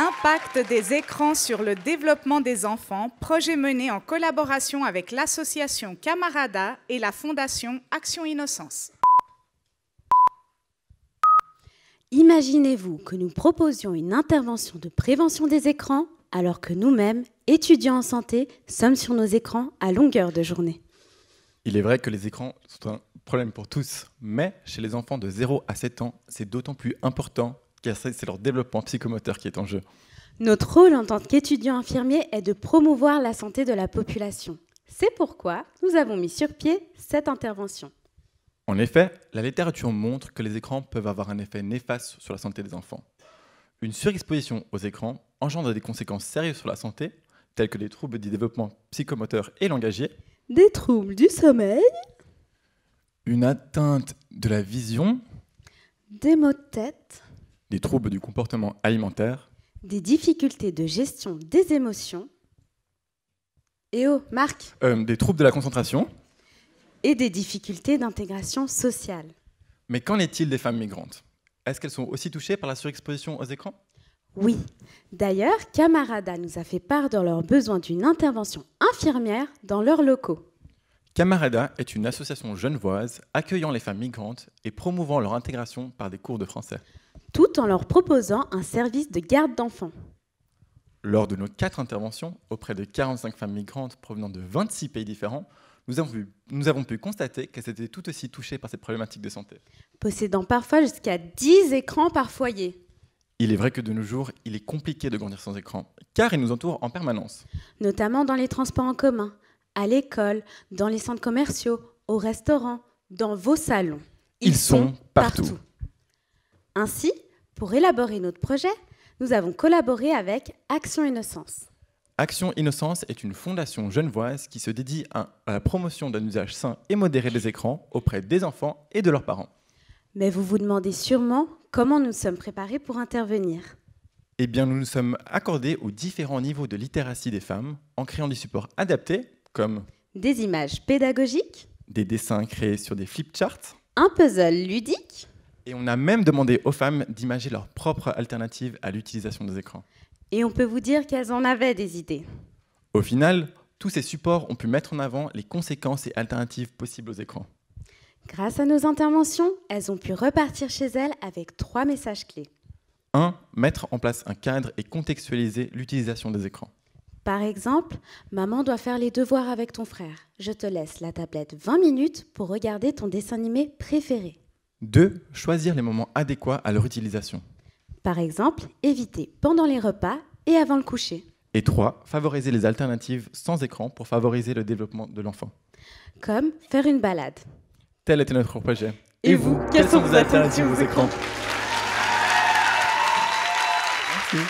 L'impact des écrans sur le développement des enfants, projet mené en collaboration avec l'association Camarada et la fondation Action Innocence. Imaginez-vous que nous proposions une intervention de prévention des écrans alors que nous-mêmes, étudiants en santé, sommes sur nos écrans à longueur de journée. Il est vrai que les écrans sont un problème pour tous, mais chez les enfants de 0 à 7 ans, c'est d'autant plus important car c'est leur développement psychomoteur qui est en jeu. Notre rôle en tant qu'étudiants infirmiers est de promouvoir la santé de la population. C'est pourquoi nous avons mis sur pied cette intervention. En effet, la littérature montre que les écrans peuvent avoir un effet néfaste sur la santé des enfants. Une surexposition aux écrans engendre des conséquences sérieuses sur la santé, telles que des troubles du développement psychomoteur et langagier, Des troubles du sommeil, une atteinte de la vision, des maux de tête, des troubles du comportement alimentaire, des difficultés de gestion des émotions, et Marc, des troubles de la concentration. et des difficultés d'intégration sociale. Mais qu'en est-il des femmes migrantes? Est-ce qu'elles sont aussi touchées par la surexposition aux écrans? Oui. D'ailleurs, Camarada nous a fait part de leur besoin d'une intervention infirmière dans leurs locaux. Camarada est une association genevoise accueillant les femmes migrantes et promouvant leur intégration par des cours de français. Tout en leur proposant un service de garde d'enfants. Lors de nos 4 interventions auprès de 45 femmes migrantes provenant de 26 pays différents, nous avons pu constater qu'elles étaient tout aussi touchées par cette problématique de santé. Possédant parfois jusqu'à 10 écrans par foyer. Il est vrai que de nos jours, il est compliqué de grandir sans écran, car il nous entoure en permanence. Notamment dans les transports en commun, à l'école, dans les centres commerciaux, au restaurant, dans vos salons. Ils sont partout. Ainsi, pour élaborer notre projet, nous avons collaboré avec Action Innocence. Action Innocence est une fondation genevoise qui se dédie à la promotion d'un usage sain et modéré des écrans auprès des enfants et de leurs parents. Mais vous vous demandez sûrement comment nous sommes préparés pour intervenir. Eh bien, nous nous sommes accordés aux différents niveaux de littératie des femmes en créant des supports adaptés, comme Des images pédagogiques, des dessins créés sur des flipcharts, un puzzle ludique, et on a même demandé aux femmes d'imager leur propre alternative à l'utilisation des écrans. et on peut vous dire qu'elles en avaient des idées. Au final, tous ces supports ont pu mettre en avant les conséquences et alternatives possibles aux écrans. Grâce à nos interventions, elles ont pu repartir chez elles avec 3 messages clés. 1. Mettre en place un cadre et contextualiser l'utilisation des écrans. Par exemple, maman doit faire les devoirs avec ton frère. Je te laisse la tablette 20 minutes pour regarder ton dessin animé préféré. 2. Choisir les moments adéquats à leur utilisation. Par exemple, éviter pendant les repas et avant le coucher. Et 3. Favoriser les alternatives sans écran pour favoriser le développement de l'enfant. Comme faire une balade. Tel était notre projet. Et vous, quelles sont vos alternatives aux écrans? Merci.